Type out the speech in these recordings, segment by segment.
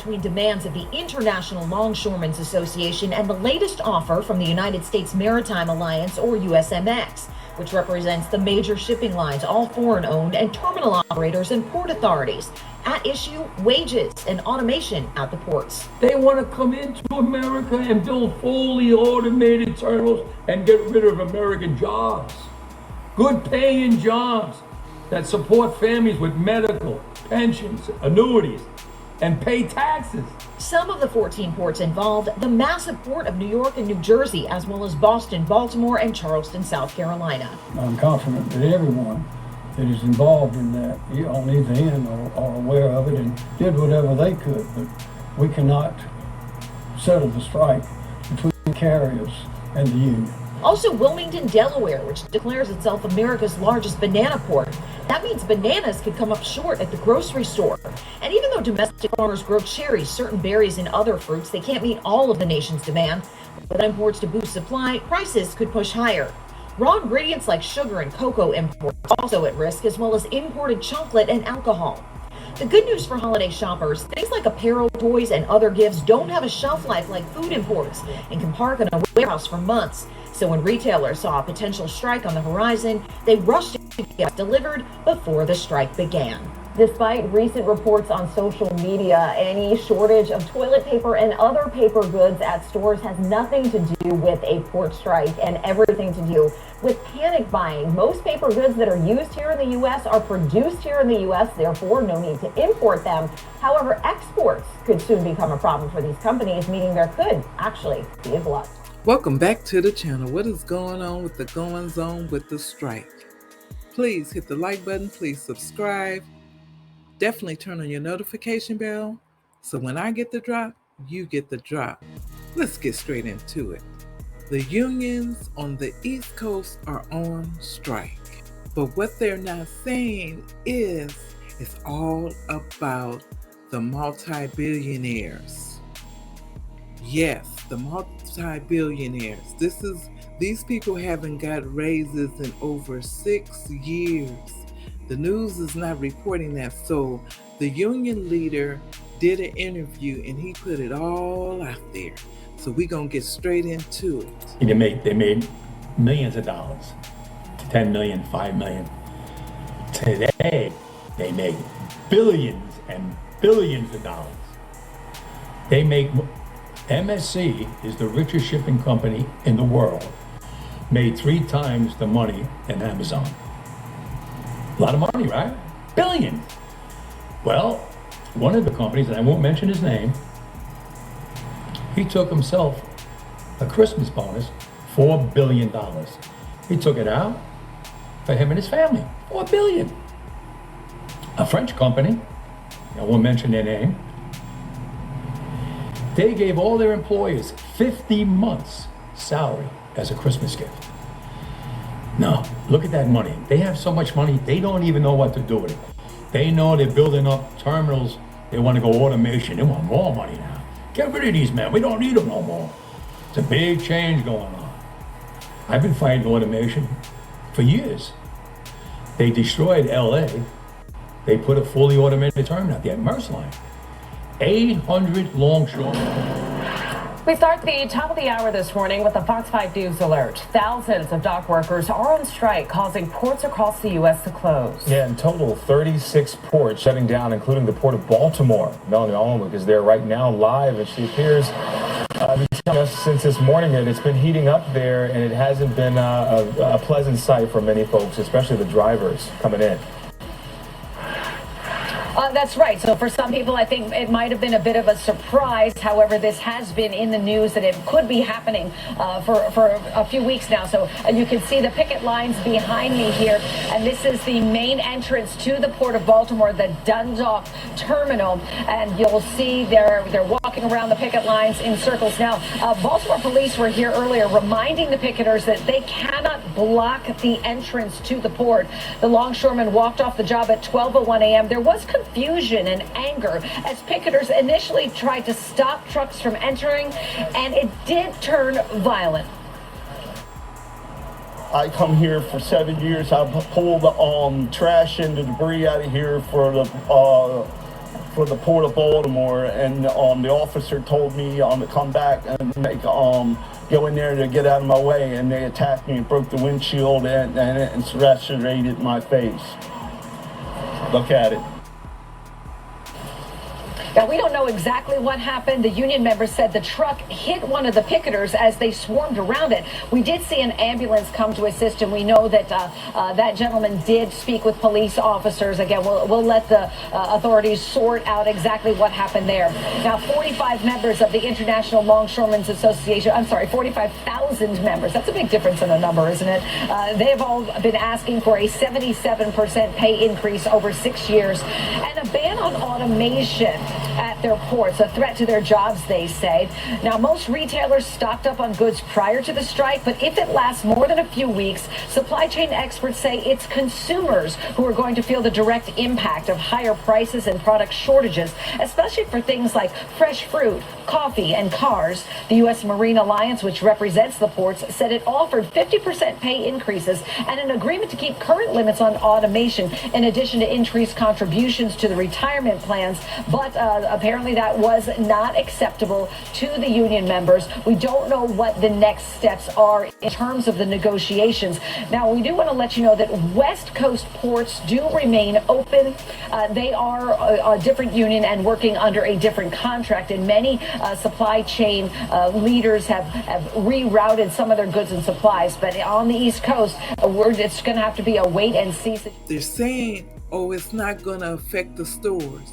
between demands of the International Longshoremen's Association and the latest offer from the United States Maritime Alliance, or USMX, which represents the major shipping lines, all foreign-owned, and terminal operators and port authorities. At issue, wages and automation at the ports. They want to come into America and build fully automated terminals and get rid of American jobs. Good paying jobs that support families with medical, pensions, annuities, and pay taxes. Some of the 14 ports involved, the massive port of New York and New Jersey, as well as Boston, Baltimore, and Charleston, South Carolina. I'm confident that everyone that is involved in that on either end are aware of it and did whatever they could, but we cannot settle the strike between the carriers and the union. Also, Wilmington, Delaware, which declares itself America's largest banana port. That means bananas could come up short at the grocery store. And even though domestic farmers grow cherries, certain berries, and other fruits, they can't meet all of the nation's demand. With imports to boost supply, prices could push higher. Raw ingredients like sugar and cocoa imports also at risk, as well as imported chocolate and alcohol. The good news for holiday shoppers, things like apparel, toys, and other gifts don't have a shelf life like food imports and can park in a warehouse for months. So when retailers saw a potential strike on the horizon, they rushed to get delivered before the strike began. Despite recent reports on social media, any shortage of toilet paper and other paper goods at stores has nothing to do with a port strike and everything to do with panic buying. Most paper goods that are used here in the U.S. are produced here in the U.S., therefore no need to import them. However, exports could soon become a problem for these companies, meaning there could actually be a glut. Welcome back to the channel. What is going on with the goings on with the strike? Please hit the like button. Please subscribe. Definitely turn on your notification bell so when I get the drop, you get the drop. Let's get straight into it. The unions on the East Coast are on strike, but what they're not saying is it's all about the multi-billionaires. Yes, the multi-billionaires. These people haven't got raises in over 6 years. The news is not reporting that. So the union leader did an interview and he put it all out there. So we're going to get straight into it. They made millions of dollars, 10 million, 5 million. Today, they make billions and billions of dollars. MSC is the richest shipping company in the world, made 3 times the money than Amazon. A lot of money, right? Billions. Well, one of the companies, and I won't mention his name, he took himself a Christmas bonus, $4 billion. He took it out for him and his family, $4 billion. A French company, I won't mention their name, they gave all their employees 50 months salary as a Christmas gift. No, look at that money. They have so much money, they don't even know what to do with it. They know they're building up terminals. They want to go automation. They want more money now. Get rid of these men. We don't need them no more. It's a big change going on. I've been fighting automation for years. They destroyed LA. They put a fully automated terminal at the Maersk line. 800 longshoremen. We start the top of the hour this morning with a Fox 5 News alert. Thousands of dock workers are on strike, causing ports across the U.S. to close. Yeah, in total, 36 ports shutting down, including the port of Baltimore. Melanie Allenwick is there right now live, and she appears to be telling us since this morning that it's been heating up there, and it hasn't been a pleasant sight for many folks, especially the drivers coming in. That's right. So for some people, I think it might have been a bit of a surprise. However, this has been in the news that it could be happening for a few weeks now. So you can see the picket lines behind me here. And this is the main entrance to the Port of Baltimore, the Dundalk Terminal. And you'll see they're walking around the picket lines in circles. Now, Baltimore police were here earlier reminding the picketers that they cannot block the entrance to the port. The longshoremen walked off the job at 12:01 a.m. There was confusion and anger as picketers initially tried to stop trucks from entering, and it did turn violent. I come here for 7 years. I pull the trash and the debris out of here for for the Port of Baltimore, and the officer told me to come back and go in there to get out of my way, and they attacked me and broke the windshield and lacerated my face. Look at it. Now, we don't know exactly what happened. The union member said the truck hit one of the picketers as they swarmed around it. We did see an ambulance come to assist, and we know that that gentleman did speak with police officers. Again, we'll let the authorities sort out exactly what happened there. Now, 45 members of the International Longshoremen's Association, 45,000 members. That's a big difference in a number, isn't it? They have all been asking for a 77% pay increase over 6 years and a ban on automation at their ports, a threat to their jobs, they say. Now, most retailers stocked up on goods prior to the strike, but if it lasts more than a few weeks, supply chain experts say it's consumers who are going to feel the direct impact of higher prices and product shortages, especially for things like fresh fruit, coffee, and cars. The U.S. Marine Alliance, which represents the ports, said it offered 50% pay increases and an agreement to keep current limits on automation, in addition to increased contributions to the retirement plans, but apparently that was not acceptable to the union members. We don't know what the next steps are in terms of the negotiations. Now, we do want to let you know that West Coast ports do remain open. They are a different union and working under a different contract, and many supply chain leaders have rerouted some of their goods and supplies. But on the East Coast, it's going to have to be a wait and see. They're saying, oh, it's not going to affect the stores.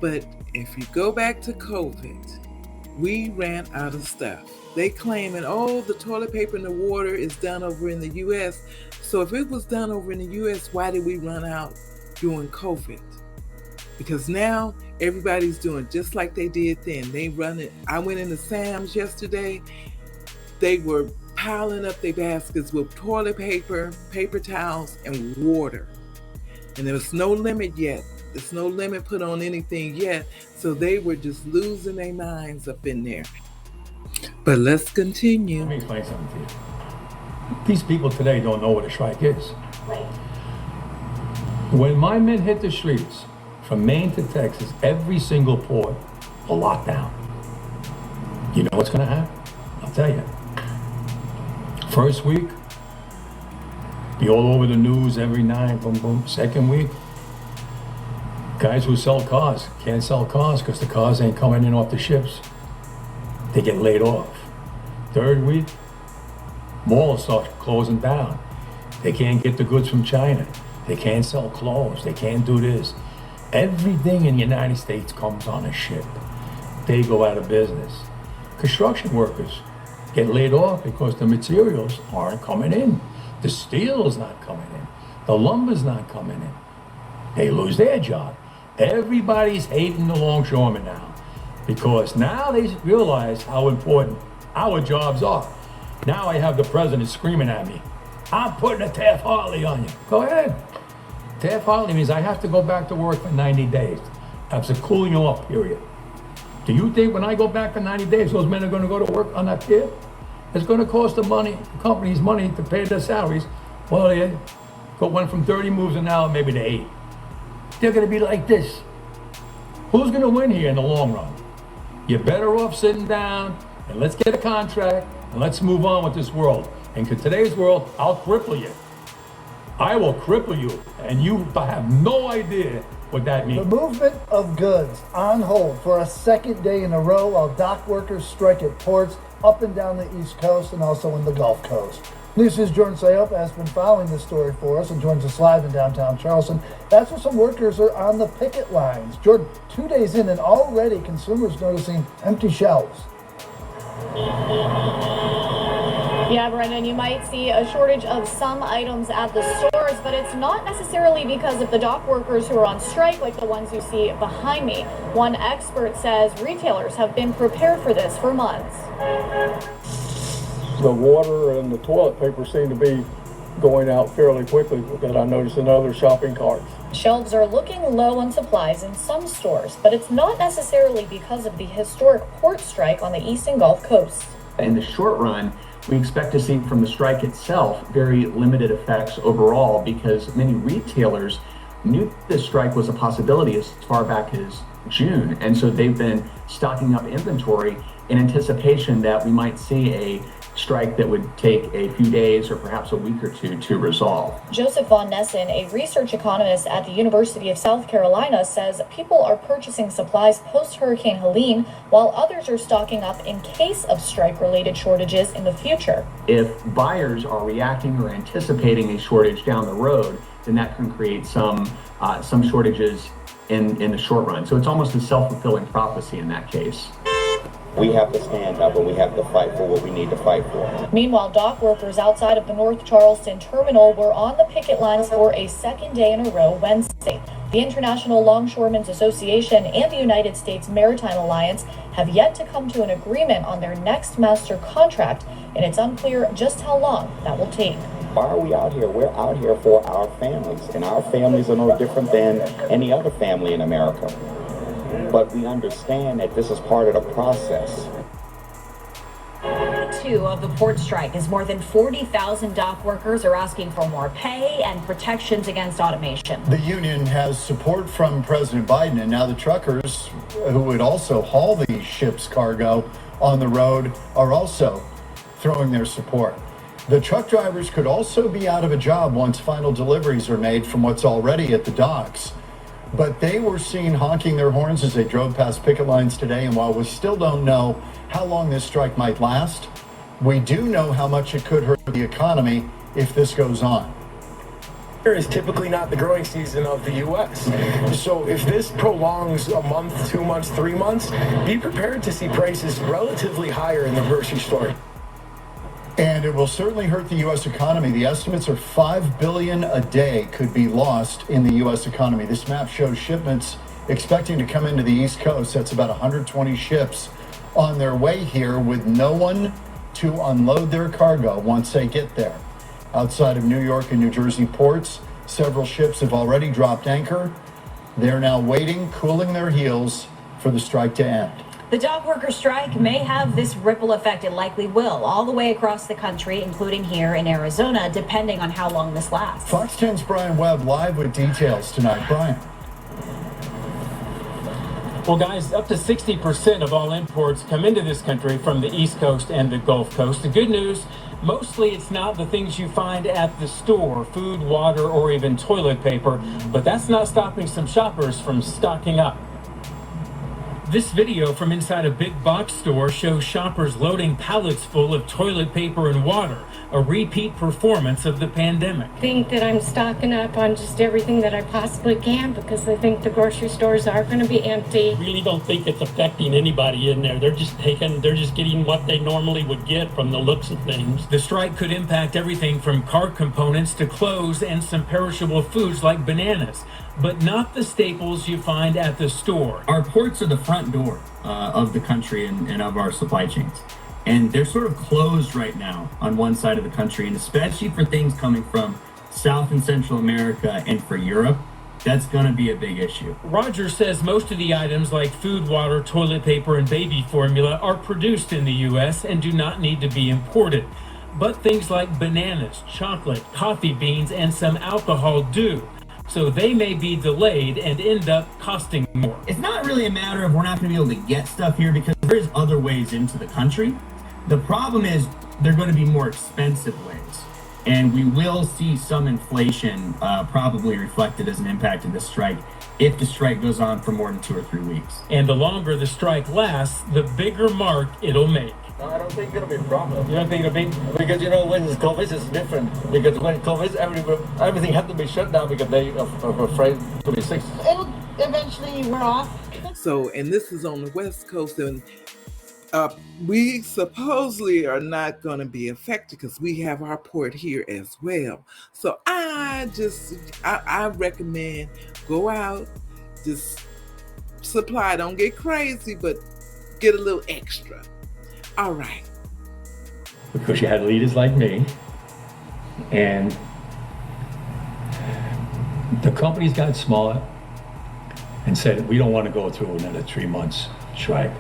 But if you go back to COVID, we ran out of stuff. They claiming, oh, the toilet paper and the water is done over in the U.S. So if it was done over in the U.S., why did we run out during COVID? Because now everybody's doing just like they did then. They run it. I went into Sam's yesterday. They were piling up their baskets with toilet paper, paper towels, and water. And there was no limit yet. There's no limit put on anything yet. So they were just losing their minds up in there. But let's continue. Let me explain something to you. These people today don't know what a strike is. When my men hit the streets, from Maine to Texas, every single port, a lockdown. You know what's going to happen? I'll tell you. First week, be all over the news every night, boom, boom. Second week, guys who sell cars can't sell cars because the cars ain't coming in off the ships. They get laid off. Third week, malls start closing down. They can't get the goods from China. They can't sell clothes. They can't do this. Everything in the United States comes on a ship. They go out of business. Construction workers get laid off because the materials aren't coming in. The steel is not coming in. The lumber's not coming in. They lose their job. Everybody's hating the longshoremen now because now they realize how important our jobs are. Now I have the president screaming at me, I'm putting a Taft-Hartley on you. Go ahead. Taft-Hartley means I have to go back to work for 90 days. That's a cooling off period. Do you think when I go back for 90 days, those men are going to go to work on that pier? It's going to cost the companies money to pay their salaries. Well, they went from 30 moves an hour maybe to 8. They're going to be like this. Who's going to win here in the long run? You're better off sitting down and let's get a contract and let's move on with this world. And in today's world, I'll cripple you. I will cripple you, and you have no idea what that means. The movement of goods on hold for a second day in a row while dock workers strike at ports up and down the East Coast and also in the Gulf Coast. News News' Jordan Sayop has been following this story for us and joins us live in downtown Charleston. That's where some workers are on the picket lines. Jordan, 2 days in and already consumers noticing empty shelves. Yeah, Brendan, you might see a shortage of some items at the stores, but it's not necessarily because of the dock workers who are on strike like the ones you see behind me. One expert says retailers have been prepared for this for months. The water and the toilet paper seem to be going out fairly quickly that I noticed in other shopping carts. Shelves are looking low on supplies in some stores, but it's not necessarily because of the historic port strike on the East and Gulf Coast. In the short run, we expect to see from the strike itself very limited effects overall because many retailers knew this strike was a possibility as far back as June. And so they've been stocking up inventory in anticipation that we might see a strike that would take a few days or perhaps a week or two to resolve. Joseph Von Nessen, a research economist at the University of South Carolina, says people are purchasing supplies post-Hurricane Helene, while others are stocking up in case of strike-related shortages in the future. If buyers are reacting or anticipating a shortage down the road, then that can create some shortages in the short run. So it's almost a self-fulfilling prophecy in that case. We have to stand up and we have to fight for what we need to fight for. Meanwhile, dock workers outside of the North Charleston terminal were on the picket lines for a second day in a row Wednesday. The International Longshoremen's Association and the United States Maritime Alliance have yet to come to an agreement on their next master contract, and it's unclear just how long that will take. Why are we out here? We're out here for our families, and our families are no different than any other family in America. But we understand that this is part of the process. Two of the port strike as more than 40,000 dock workers are asking for more pay and protections against automation. The union has support from President Biden, and now the truckers who would also haul these ships' cargo on the road are also throwing their support. The truck drivers could also be out of a job once final deliveries are made from what's already at the docks. But they were seen honking their horns as they drove past picket lines today. And while we still don't know how long this strike might last, we do know how much it could hurt the economy if this goes on. Here is typically not the growing season of the U.S. So if this prolongs a month, 2 months, 3 months, be prepared to see prices relatively higher in the grocery store. And it will certainly hurt the U.S. economy. The estimates are $5 billion a day could be lost in the U.S. economy. This map shows shipments expecting to come into the East Coast. That's about 120 ships on their way here with no one to unload their cargo once they get there. Outside of New York and New Jersey ports, several ships have already dropped anchor. They're now waiting, cooling their heels for the strike to end. The dock worker strike may have this ripple effect. It likely will, all the way across the country, including here in Arizona, depending on how long this lasts. Fox 10's Brian Webb live with details tonight. Brian. Well, guys, up to 60% of all imports come into this country from the East Coast and the Gulf Coast. The good news, mostly it's not the things you find at the store, food, water, or even toilet paper, but that's not stopping some shoppers from stocking up. This video from inside a big box store shows shoppers loading pallets full of toilet paper and water, a repeat performance of the pandemic. I think that I'm stocking up on just everything that I possibly can because I think the grocery stores are going to be empty. I really don't think it's affecting anybody in there. They're just getting what they normally would get from the looks of things. The strike could impact everything from car components to clothes and some perishable foods like bananas, but not the staples you find at the store. Our ports are the front door of the country and of our supply chains. And they're sort of closed right now on one side of the country, and especially for things coming from South and Central America and for Europe, that's going to be a big issue. Roger says most of the items like food, water, toilet paper, and baby formula are produced in the U.S. and do not need to be imported. But things like bananas, chocolate, coffee beans, and some alcohol do. So they may be delayed and end up costing more. It's not really a matter of we're not going to be able to get stuff here because there's other ways into the country. The problem is they're going to be more expensive ways. And we will see some inflation probably reflected as an impact of this strike if the strike goes on for more than 2 or 3 weeks. And the longer the strike lasts, the bigger mark it'll make. No, I don't think it'll be a problem. You don't think it'll be? Because, when it's COVID, it's different. Because when COVID, everything had to be shut down because they are afraid to be sick. It'll eventually wear off. So, and this is on the West Coast, and we supposedly are not going to be affected because we have our port here as well. So I recommend go out, just supply. Don't get crazy, but get a little extra. All right. Because you had leaders like me, and the companies got smaller and said, we don't want to go through another 3 months strike.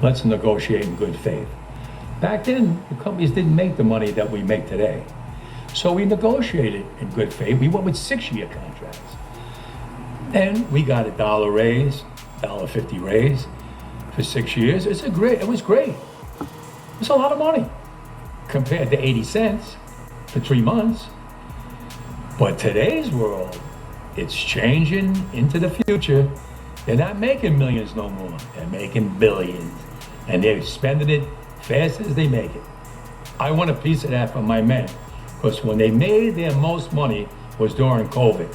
Let's negotiate in good faith. Back then, the companies didn't make the money that we make today. So we negotiated in good faith. We went with 6-year contracts. And we got $1 raise, $1.50 raise for 6 years. It was great. It's a lot of money compared to 80 cents for 3 months. But today's world, it's changing into the future. They're not making millions no more. They're making billions. And they're spending it fast as they make it. I want a piece of that for my men. Because when they made their most money was during COVID.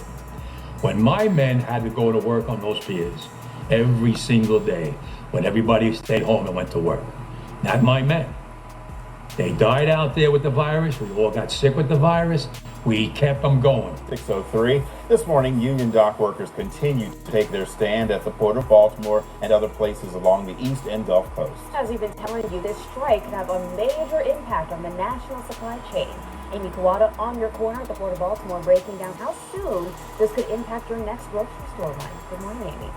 When my men had to go to work on those piers every single day. When everybody stayed home and went to work. Not my men. They died out there with the virus. We all got sick with the virus. We kept them going. 6:03. This morning, union dock workers continue to take their stand at the Port of Baltimore and other places along the East and Gulf Coast. As we've been telling you, this strike could have a major impact on the national supply chain. Amy Kawada on your corner at the Port of Baltimore, breaking down how soon this could impact your next grocery store line. Good morning, Amy.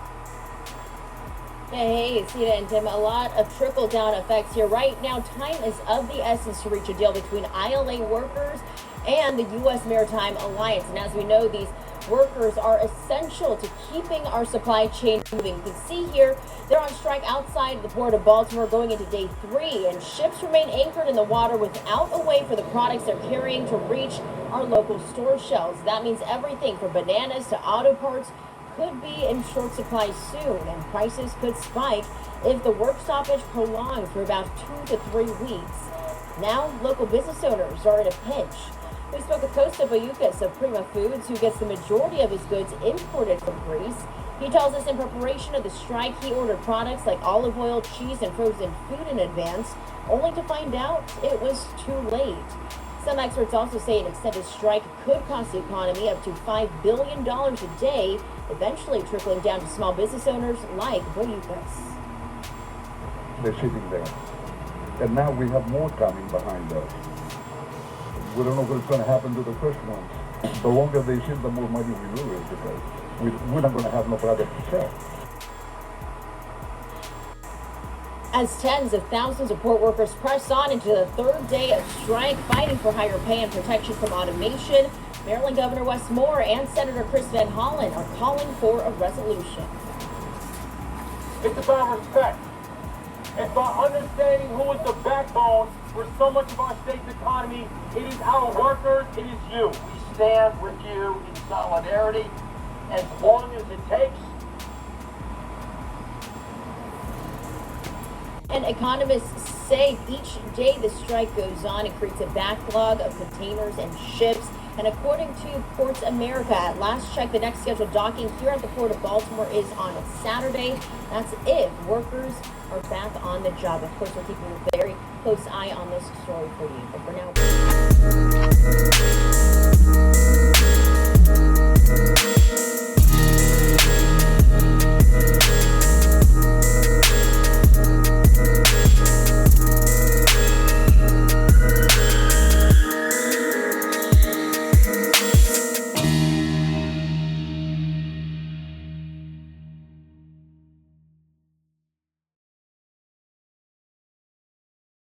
Hey, Sita and Tim, a lot of trickle-down effects here. Right now, time is of the essence to reach a deal between ILA workers and the U.S. Maritime Alliance. And as we know, these workers are essential to keeping our supply chain moving. You can see here, they're on strike outside the Port of Baltimore going into day 3, and ships remain anchored in the water without a way for the products they're carrying to reach our local store shelves. That means everything from bananas to auto parts could be in short supply soon, and prices could spike if the work stoppage prolongs for about 2 to 3 weeks. Now, local business owners are in a pinch. We spoke with Costa Bayukas of Prima Foods, who gets the majority of his goods imported from Greece. He tells us in preparation of the strike, he ordered products like olive oil, cheese, and frozen food in advance, only to find out it was too late. Some experts also say an extended strike could cost the economy up to $5 billion a day, eventually trickling down to small business owners like Bayukas. They're sitting there. And now we have more coming behind us. We don't know what's going to happen to the first ones. The longer they sit, the more money we lose because we're not going to have no product to sell. As tens of thousands of port workers press on into the 3rd day of strike, fighting for higher pay and protection from automation, Maryland Governor Wes Moore and Senator Chris Van Hollen are calling for a resolution. It's about respect. It's about understanding who is the backbone for so much of our state's economy. It is our workers. It is you. We stand with you in solidarity as long as it takes. And economists say each day the strike goes on, it creates a backlog of containers and ships. And according to Ports America, at last check, the next scheduled docking here at the Port of Baltimore is on Saturday. That's if workers are back on the job. Of course, we're keeping a very close eye on this story for you. But for now...